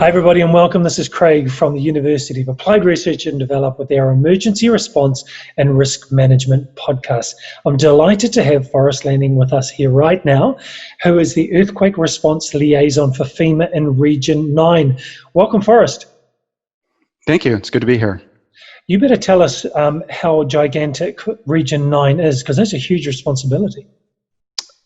Hi everybody and welcome. This is Craig from the University of Applied Research and Development with our Emergency Response and Risk Management podcast. I'm delighted to have Forrest Lanning with us here right now, who is the Earthquake Response Liaison for FEMA in Region 9. Welcome, Forrest. Thank you. It's good to be here. You better tell us how gigantic Region 9 is, because that's a huge responsibility.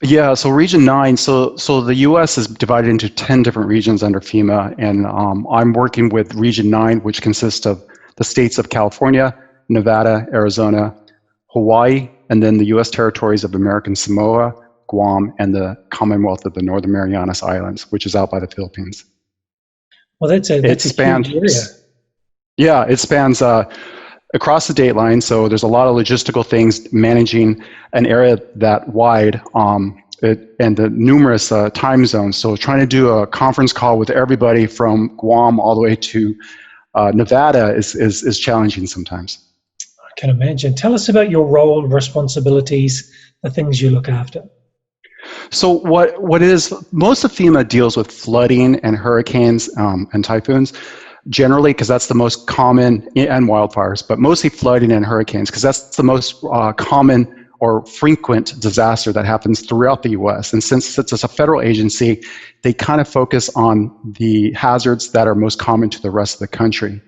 Yeah, so Region 9, so the U.S. is divided into 10 different regions under FEMA, and I'm working with Region 9, which consists of the states of California, Nevada, Arizona, Hawaii, and then the U.S. territories of American Samoa, Guam, and the Commonwealth of the Northern Marianas Islands, which is out by the Philippines. Well, that's a huge area. Yeah, it spans across the date line, so there's a lot of logistical things managing an area that wide and the numerous time zones. So trying to do a conference call with everybody from Guam all the way to Nevada is challenging sometimes. I can imagine. Tell us about your role, responsibilities, the things you look after. So what is, most of FEMA deals with flooding and hurricanes and typhoons. Generally, because that's the most common, and wildfires, but mostly flooding and hurricanes, because that's the most common or frequent disaster that happens throughout the U.S. And since it's a federal agency, they kind of focus on the hazards that are most common to the rest of the country.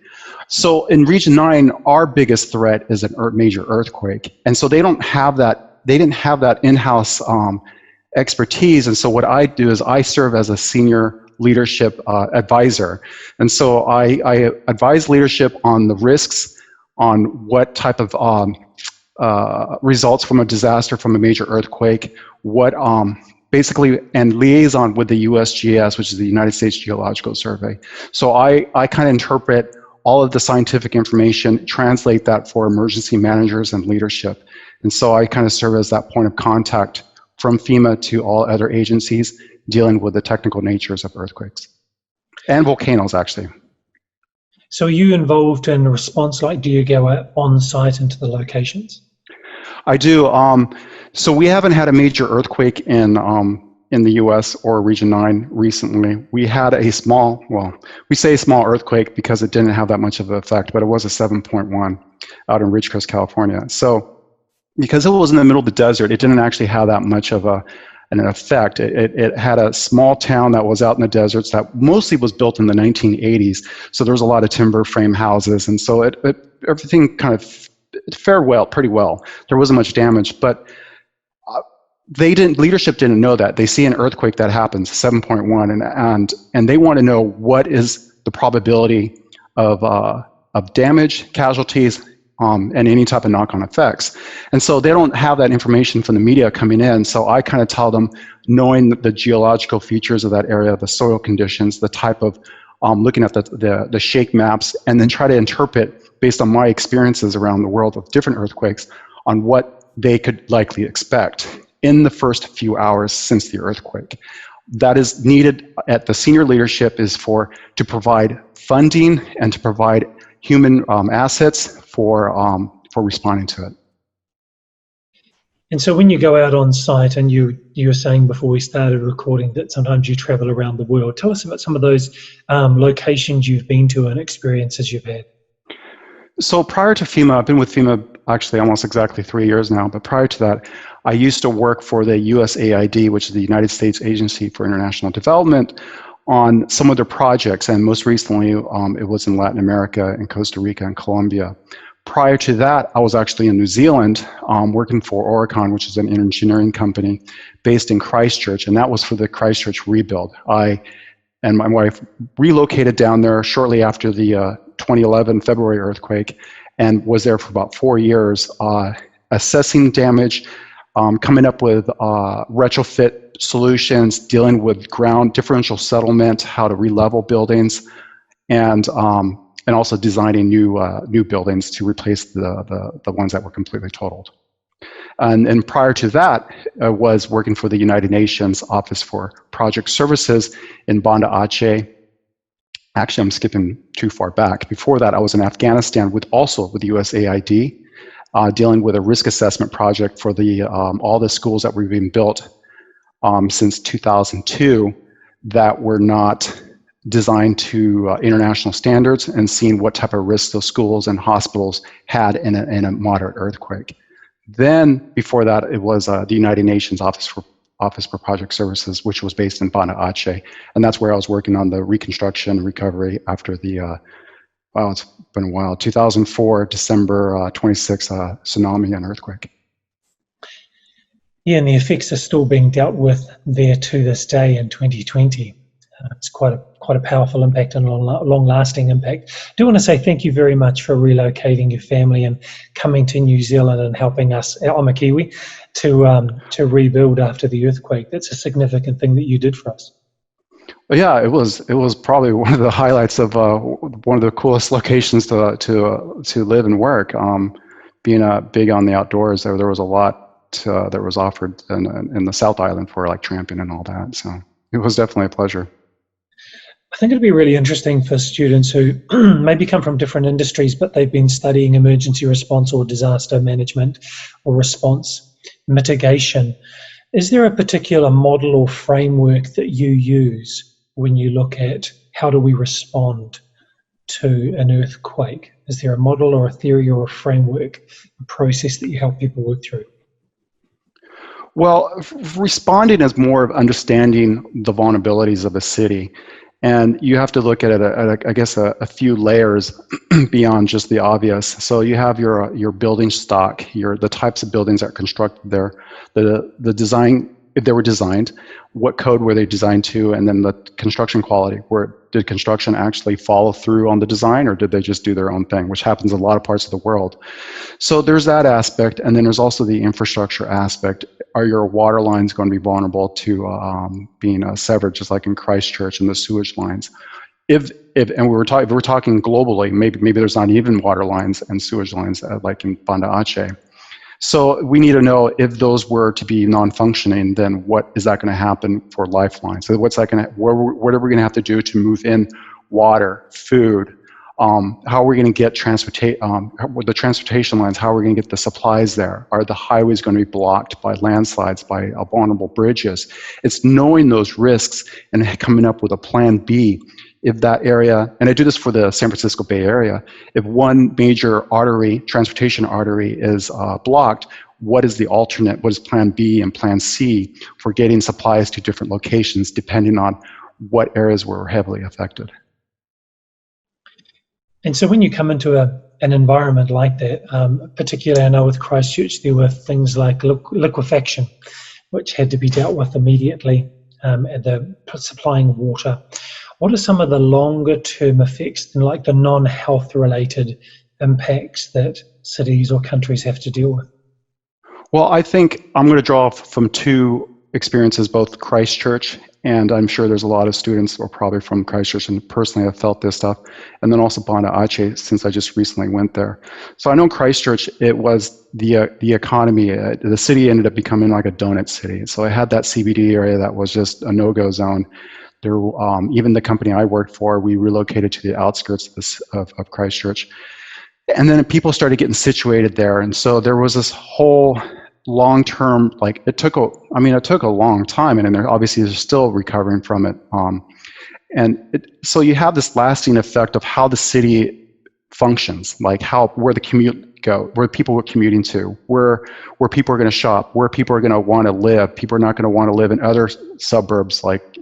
So in Region 9, our biggest threat is a major earthquake. And so they didn't have that in-house expertise. And so what I do is I serve as a senior leadership advisor. And so I advise leadership on the risks, on what type of results from a disaster, from a major earthquake, what basically, and liaison with the USGS, which is the United States Geological Survey. So I kind of interpret all of the scientific information, translate that for emergency managers and leadership. And so I kind of serve as that point of contact from FEMA to all other agencies dealing with the technical natures of earthquakes and volcanoes, actually. So are you involved in response? Like, do you go out on site into the locations? I do. So we haven't had a major earthquake in the U.S. or Region 9 recently. We had a small, well, we say small earthquake because it didn't have that much of an effect, but it was a 7.1 out in Ridgecrest, California. So because it was in the middle of the desert, it didn't actually have that much of an effect. It had a small town that was out in the deserts that mostly was built in the 1980s. So there was a lot of timber frame houses. And so everything kind of fared pretty well. There wasn't much damage, but leadership didn't know that. They see an earthquake that happens, 7.1, and they want to know what is the probability of damage, casualties, and any type of knock-on effects. And so they don't have that information from the media coming in, so I kind of tell them, knowing the geological features of that area, the soil conditions, the type of, looking at the shake maps, and then try to interpret, based on my experiences around the world with different earthquakes, on what they could likely expect in the first few hours since the earthquake. That is needed at the senior leadership is to provide funding and to provide human assets for responding to it. And so when you go out on site, and you were saying before we started recording that sometimes you travel around the world, tell us about some of those locations you've been to and experiences you've had. So prior to FEMA, I've been with FEMA actually almost exactly 3 years now, but prior to that, I used to work for the USAID, which is the United States Agency for International Development, on some of their projects, and most recently it was in Latin America, in Costa Rica and Colombia. Prior to that, I was actually in New Zealand working for Oricon, which is an engineering company based in Christchurch, and that was for the Christchurch rebuild. I and my wife relocated down there shortly after the 2011 February earthquake, and was there for about 4 years, assessing damage, coming up with retrofit solutions, dealing with ground differential settlement, how to re-level buildings, and also designing new buildings to replace the ones that were completely totaled. And prior to that, I was working for the United Nations Office for Project Services in Banda Aceh. Actually, I'm skipping too far back. Before that, I was in Afghanistan also with USAID, dealing with a risk assessment project for all the schools that were being built since 2002 that were not designed to international standards and seen what type of risks those schools and hospitals had in a moderate earthquake. Then, before that, it was the United Nations Office for Project Services, which was based in Banda Aceh, and that's where I was working on the reconstruction and recovery after the, wow, it's been a while, 2004, December 26 tsunami and earthquake. Yeah, and the effects are still being dealt with there to this day in 2020. It's quite a powerful impact and a long-lasting impact. I do want to say thank you very much for relocating your family and coming to New Zealand and helping us, I'm a Kiwi, to rebuild after the earthquake. That's a significant thing that you did for us. Yeah, it was probably one of the highlights of one of the coolest locations to live and work. Being big on the outdoors, there was a lot that was offered in the South Island for like tramping and all that. So it was definitely a pleasure. I think it'd be really interesting for students who maybe come from different industries, but they've been studying emergency response or disaster management or response mitigation. Is there a particular model or framework that you use when you look at how do we respond to an earthquake? Is there a model or a theory or a framework, a process that you help people work through? Well, responding is more of understanding the vulnerabilities of a city. And you have to look at it at I guess, a few layers beyond just the obvious. So you have your building stock, the types of buildings that are constructed there, the design, if they were designed, what code were they designed to, and then the construction quality. Did construction actually follow through on the design, or did they just do their own thing, which happens in a lot of parts of the world. So there's that aspect, and then there's also the infrastructure aspect. Are your water lines going to be vulnerable to being severed, just like in Christchurch and the sewage lines? If we're talking globally, maybe there's not even water lines and sewage lines like in Banda Aceh. So we need to know if those were to be non-functioning, then what is that going to happen for lifelines? So what are we going to have to do to move in water, food? How are we going to get the transportation lines? How are we going to get the supplies there? Are the highways going to be blocked by landslides, by vulnerable bridges? It's knowing those risks and coming up with a plan B. If that area, and I do this for the San Francisco Bay Area, if one major artery, transportation artery is blocked, what is the alternate? What is plan B and plan C for getting supplies to different locations depending on what areas were heavily affected? And so when you come into an environment like that, particularly I know with Christchurch, there were things like liquefaction, which had to be dealt with immediately, and the supplying water. What are some of the longer term effects, and like the non-health related impacts that cities or countries have to deal with? Well, I think I'm going to draw from two experiences, both Christchurch, and I'm sure there's a lot of students who are probably from Christchurch and personally have felt this stuff, and then also Banda Aceh, since I just recently went there. So I know in Christchurch, it was the economy, the city ended up becoming like a donut city. So I had that CBD area that was just a no-go zone. There, even the company I worked for, we relocated to the outskirts of Christchurch. And then people started getting situated there. And so there was this whole long-term, like it took a long time, and they're obviously they're still recovering from it. So you have this lasting effect of how the city functions, like where the commute go, where people were commuting to, where people are going to shop, where people are going to want to live. People are not going to want to live in other suburbs. Like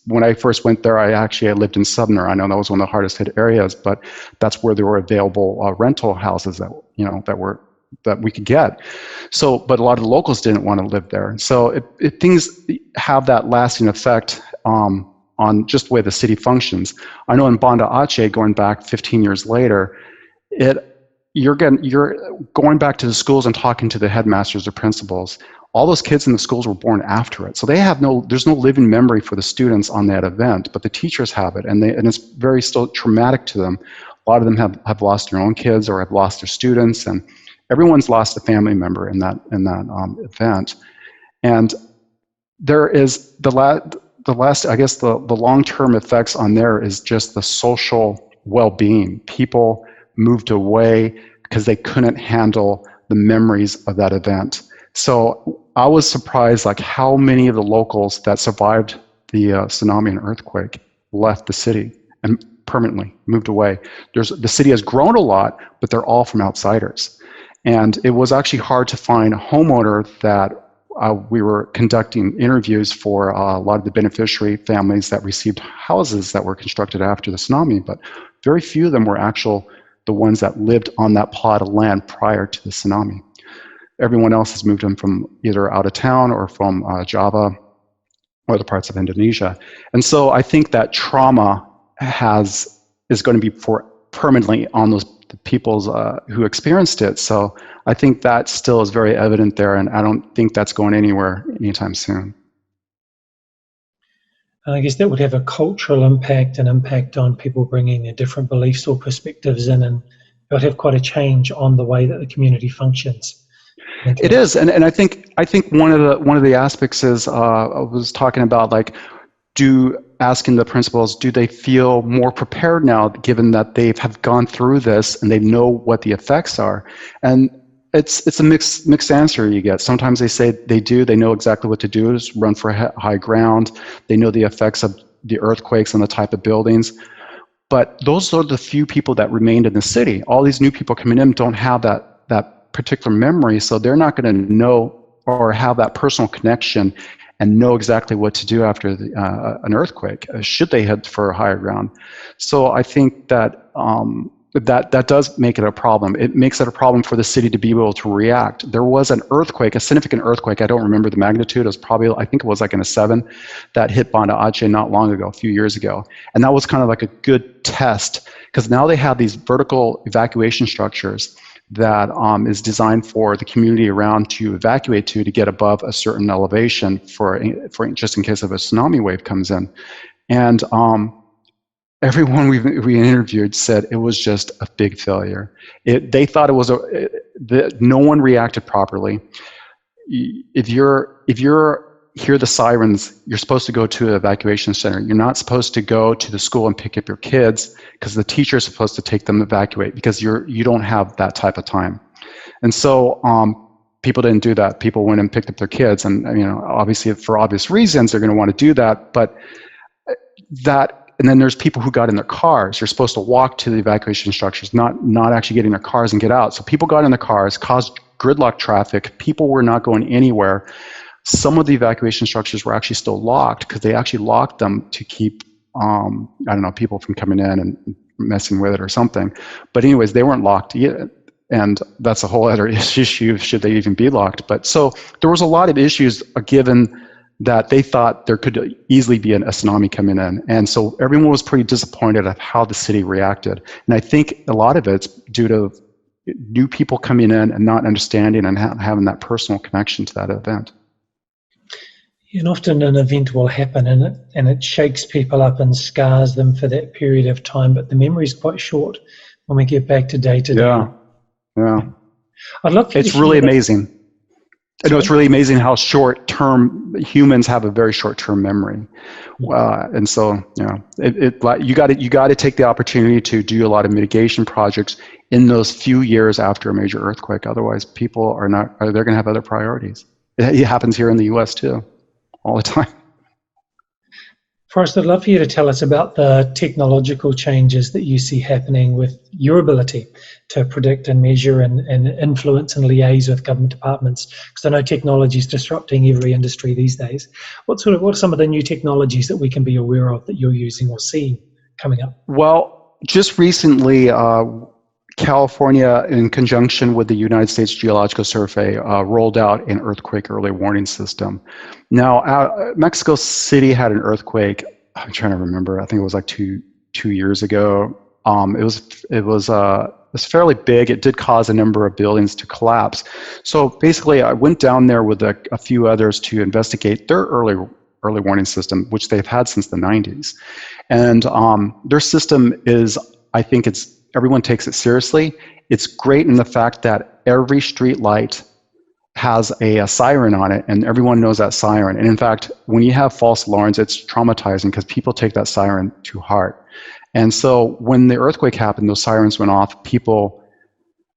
when I first went there, I lived in Sumner. I know that was one of the hardest hit areas, but that's where there were available rental houses that we could get. So, but a lot of the locals didn't want to live there. So things have that lasting effect on just the way the city functions. I know in Banda Aceh, going back 15 years later, you're going back to the schools and talking to the headmasters or principals. All those kids in the schools were born after it, so there's no living memory for the students on that event, but the teachers have it, and it's very still traumatic to them. A lot of them have lost their own kids or have lost their students, and everyone's lost a family member in that event. And there is the last, I guess, the long-term effects on there is just the social well-being. People moved away because they couldn't handle the memories of that event. So I was surprised, like how many of the locals that survived the tsunami and earthquake left the city and permanently moved away. The city has grown a lot, but they're all from outsiders. And it was actually hard to find a homeowner that we were conducting interviews for a lot of the beneficiary families that received houses that were constructed after the tsunami, but very few of them were the ones that lived on that plot of land prior to the tsunami. Everyone else has moved in from either out of town or from Java or other parts of Indonesia. And so I think that trauma is going to be permanently on those peoples who experienced it. So I think that still is very evident there, and I don't think that's going anywhere anytime soon. I guess that would have a cultural impact, an impact on people bringing different beliefs or perspectives in, and it would have quite a change on the way that the community functions. It is, and I think one of the aspects is I was talking about, like, asking the principals, do they feel more prepared now, given that they have gone through this and they know what the effects are? And it's a mixed answer you get. Sometimes they say they do, they know exactly what to do, is run for high ground. They know the effects of the earthquakes and the type of buildings. But those are the few people that remained in the city. All these new people coming in don't have that particular memory, so they're not going to know or have that personal connection and know exactly what to do after an earthquake, should they head for higher ground. So I think that that does make it a problem. It makes it a problem for the city to be able to react. There was an earthquake, a significant earthquake. I don't remember the magnitude. It was probably, I think it was like in a 7, that hit Banda Aceh not long ago, a few years ago. And that was kind of like a good test, because now they have these vertical evacuation structures that is designed for the community around to evacuate to get above a certain elevation for just in case of a tsunami wave comes in. And everyone we interviewed said it was just a big failure. They thought it was no one reacted properly. If you're hear the sirens, you're supposed to go to an evacuation center. You're not supposed to go to the school and pick up your kids, because the teacher is supposed to take them to evacuate, because you don't have that type of time. And so people didn't do that. People went and picked up their kids, and obviously for obvious reasons they're going to want to do that. But and then there's people who got in their cars. You're supposed to walk to the evacuation structures, not actually get in their cars and get out. So people got in the cars, caused gridlock traffic. People were not going anywhere. Some of the evacuation structures were actually still locked, because they actually locked them to keep, people from coming in and messing with it or something. But anyways, they weren't locked yet. And that's a whole other issue, should they even be locked. But so there was a lot of issues given that they thought there could easily be a tsunami coming in. And so everyone was pretty disappointed at how the city reacted. And I think a lot of it's due to new people coming in and not understanding and having that personal connection to that event. And often an event will happen and it shakes people up and scars them for that period of time, but the memory is quite short when we get back to day to day. Yeah. I'd love for it's really amazing. I know it's really amazing how short-term humans have a very short-term memory, and so you got to take the opportunity to do a lot of mitigation projects in those few years after a major earthquake. Otherwise, people they're going to have other priorities. It happens here in the U.S. too, all the time. Forrest, I'd love for you to tell us about the technological changes that you see happening with your ability to predict and measure and influence and liaise with government departments, because I know technology is disrupting every industry these days. What are some of the new technologies that we can be aware of that you're using or seeing coming up? Well, just recently, California, in conjunction with the United States Geological Survey, rolled out an earthquake early warning system. Now, Mexico City had an earthquake. I'm trying to remember. I think it was like two years ago. It was fairly big. It did cause a number of buildings to collapse. So basically, I went down there with a few others to investigate their early warning system, which they've had since the 90s. And their system is, I think everyone takes it seriously. It's great in the fact that every street light has a siren on it, and everyone knows that siren. And in fact, when you have false alarms, it's traumatizing because people take that siren to heart. And so when the earthquake happened, those sirens went off. People,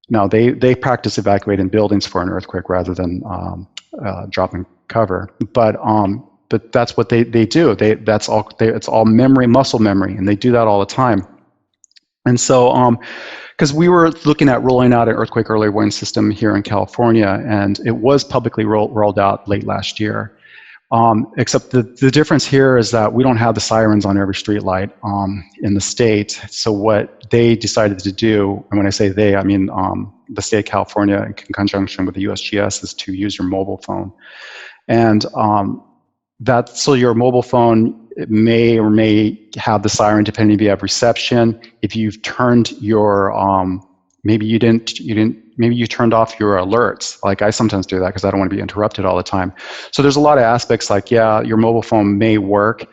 now they practice evacuating buildings for an earthquake rather than dropping cover. But but that's what they do. It's all memory, muscle memory, and they do that all the time. And so, because we were looking at rolling out an earthquake early warning system here in California, and it was publicly rolled out late last year. Except the difference here is that we don't have the sirens on every street light in the state. So what they decided to do, and when I say they, I mean the state of California in conjunction with the USGS, is to use your mobile phone. And so your mobile phone may or may have the siren depending if you have reception. If you've turned your maybe you turned off your alerts. Like I sometimes do that because I don't want to be interrupted all the time. So there's a lot of aspects like, yeah, your mobile phone may work,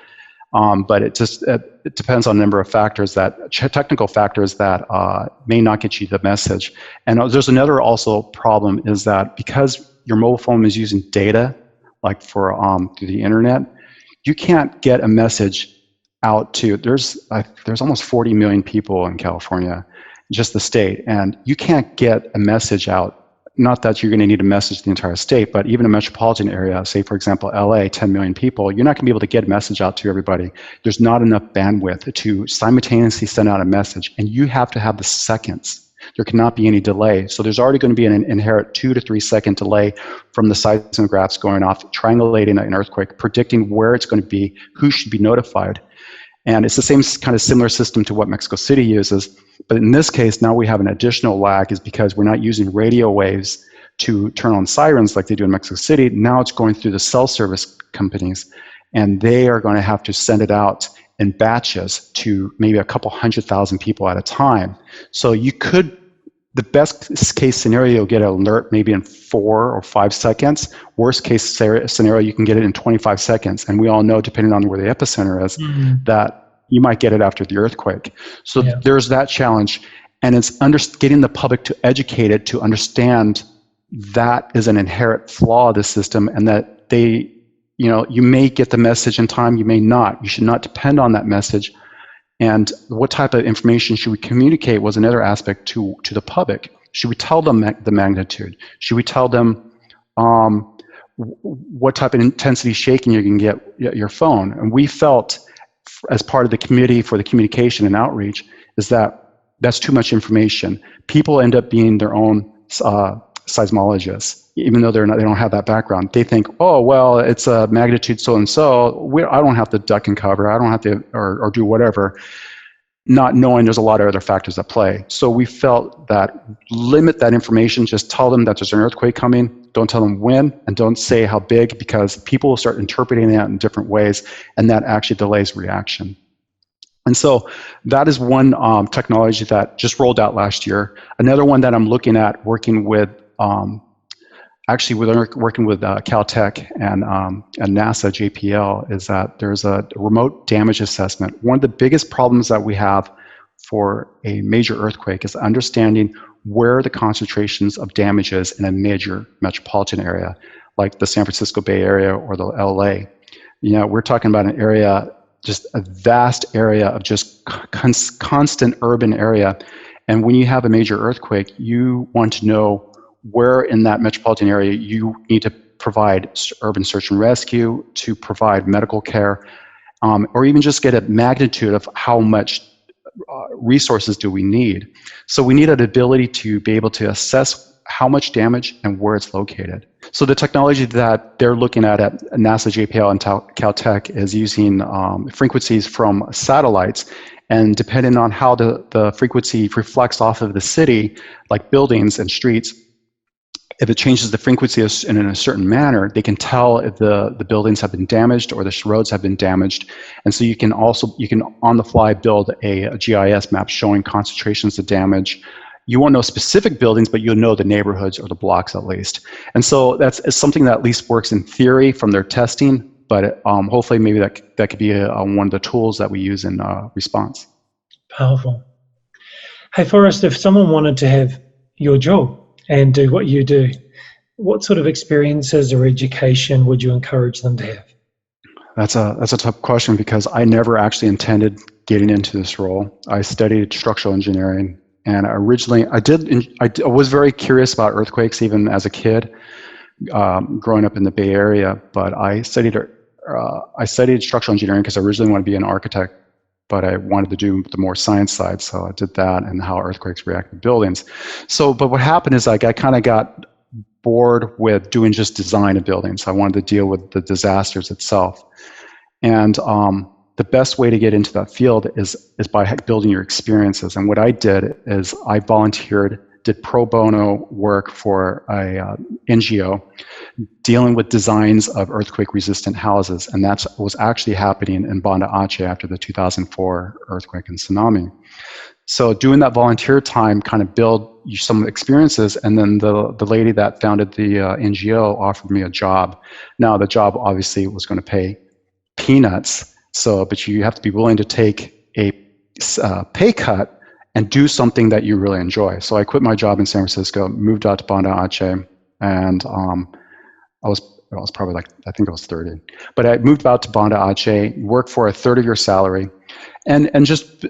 but it depends on a number of factors, technical factors that may not get you the message. And there's another also problem is that because your mobile phone is using data, like for through the internet, you can't get a message out to, there's almost 40 million people in California, just the state, and you can't get a message out. Not that you're going to need a message to the entire state, but even a metropolitan area, say for example LA, 10 million people, you're not going to be able to get a message out to everybody. There's not enough bandwidth to simultaneously send out a message, and you have to have the seconds. There cannot be any delay. So there's already going to be an inherent 2 to 3 second delay from the seismographs going off, triangulating an earthquake, predicting where it's going to be, who should be notified. And it's the same kind of similar system to what Mexico City uses. But in this case, now we have an additional lag is because we're not using radio waves to turn on sirens like they do in Mexico City. Now it's going through the cell service companies, and they are going to have to send it out in batches to maybe a couple 100,000 people at a time. So you could, the best case scenario, you'll get an alert maybe in 4 or 5 seconds. Worst case scenario, you can get it in 25 seconds. And we all know, depending on where the epicenter is, that you might get it after the earthquake. So there's that challenge. And it's getting the public to educated to understand that is an inherent flaw of the system, and that they, you may get the message in time, you may not. You should not depend on that message. And what type of information should we communicate was another aspect to the public. Should we tell them the magnitude? Should we tell them what type of intensity shaking you can get your phone? And we felt, as part of the committee for the communication and outreach, is that that's too much information. People end up being their own seismologists, even though they don't have that background. They think, oh, well, it's a magnitude so-and-so. I don't have to duck and cover. I don't have to, or do whatever, not knowing there's a lot of other factors at play. So we felt that limit that information, just tell them that there's an earthquake coming. Don't tell them when, and don't say how big, because people will start interpreting that in different ways, and that actually delays reaction. And so that is one technology that just rolled out last year. Another one that I'm looking at working with, working with CALTECH and NASA JPL, is that there's a remote damage assessment. One of the biggest problems that we have for a major earthquake is understanding where the concentrations of damage is in a major metropolitan area, like the San Francisco Bay Area or the LA. We're talking about an area, just a vast area of just constant urban area. And when you have a major earthquake, you want to know where in that metropolitan area you need to provide urban search and rescue, to provide medical care, or even just get a magnitude of how much resources do we need. So we need an ability to be able to assess how much damage and where it's located. So the technology that they're looking at NASA JPL and CALTECH is using frequencies from satellites, and depending on how the frequency reflects off of the city, like buildings and streets, if it changes the frequency in a certain manner, they can tell if the buildings have been damaged or the roads have been damaged. And so you can on the fly build a GIS map showing concentrations of damage. You won't know specific buildings, but you'll know the neighborhoods or the blocks at least. And so that's something that at least works in theory from their testing, but hopefully maybe that could be one of the tools that we use in response. Powerful. Hey, Forrest, if someone wanted to have your job and do what you do, what sort of experiences or education would you encourage them to have? That's a tough question, because I never actually intended getting into this role. I studied structural engineering, and originally I was very curious about earthquakes even as a kid, growing up in the Bay Area. But I studied I studied structural engineering because I originally wanted to be an architect, but I wanted to do the more science side, so I did that and how earthquakes react to buildings. So, but what happened is like I kind of got bored with doing just design of buildings. I wanted to deal with the disasters itself. And the best way to get into that field is by building your experiences. And what I did is I volunteered, did pro bono work for a NGO dealing with designs of earthquake-resistant houses. And that was actually happening in Banda Aceh after the 2004 earthquake and tsunami. So doing that volunteer time kind of build some experiences, and then the lady that founded the NGO offered me a job. Now the job obviously was going to pay peanuts, but you have to be willing to take a pay cut and do something that you really enjoy. So I quit my job in San Francisco, moved out to Banda Aceh, and I was probably like, I think I was 30. But I moved out to Banda Aceh, worked for a third of your salary, and just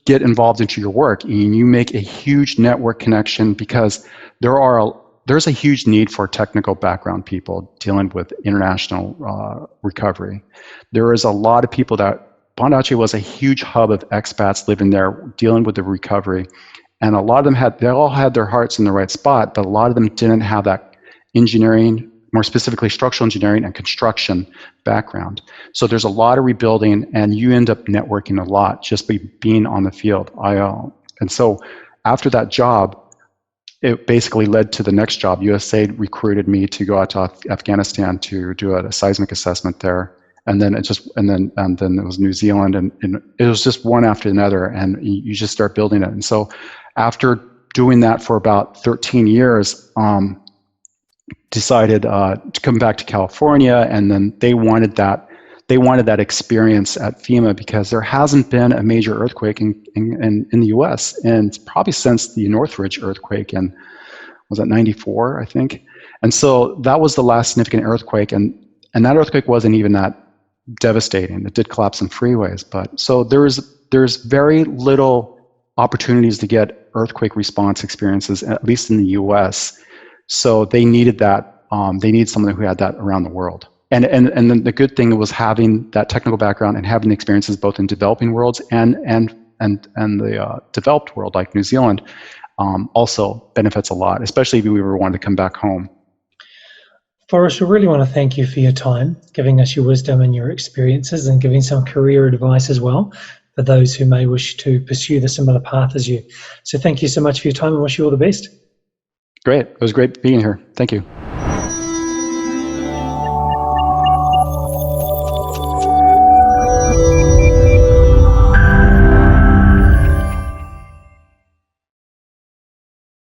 get involved into your work. And you make a huge network connection because there's a huge need for technical background people dealing with international recovery. There is a lot of people that Banda Aceh was a huge hub of expats living there, dealing with the recovery, and a lot of them they all had their hearts in the right spot, but a lot of them didn't have that engineering, more specifically structural engineering and construction background. So there's a lot of rebuilding, and you end up networking a lot just by being on the field. And so after that job, it basically led to the next job. USAID recruited me to go out to Afghanistan to do a seismic assessment there. And then then it was New Zealand, and it was just one after another, and you just start building it. And so after doing that for about 13 years, decided to come back to California, and then they wanted that experience at FEMA because there hasn't been a major earthquake in the U.S. and probably since the Northridge earthquake in, was that 94, I think. And so that was the last significant earthquake, and that earthquake wasn't even that devastating. It did collapse some freeways, but so there's very little opportunities to get earthquake response experiences, at least in the U.S. So they needed that. They need someone who had that around the world. And then the good thing was having that technical background and having the experiences both in developing worlds and the developed world like New Zealand also benefits a lot, especially if we ever wanted to come back home. Forrest, we really want to thank you for your time, giving us your wisdom and your experiences, and giving some career advice as well for those who may wish to pursue the similar path as you. So thank you so much for your time, and wish you all the best. Great. It was great being here. Thank you.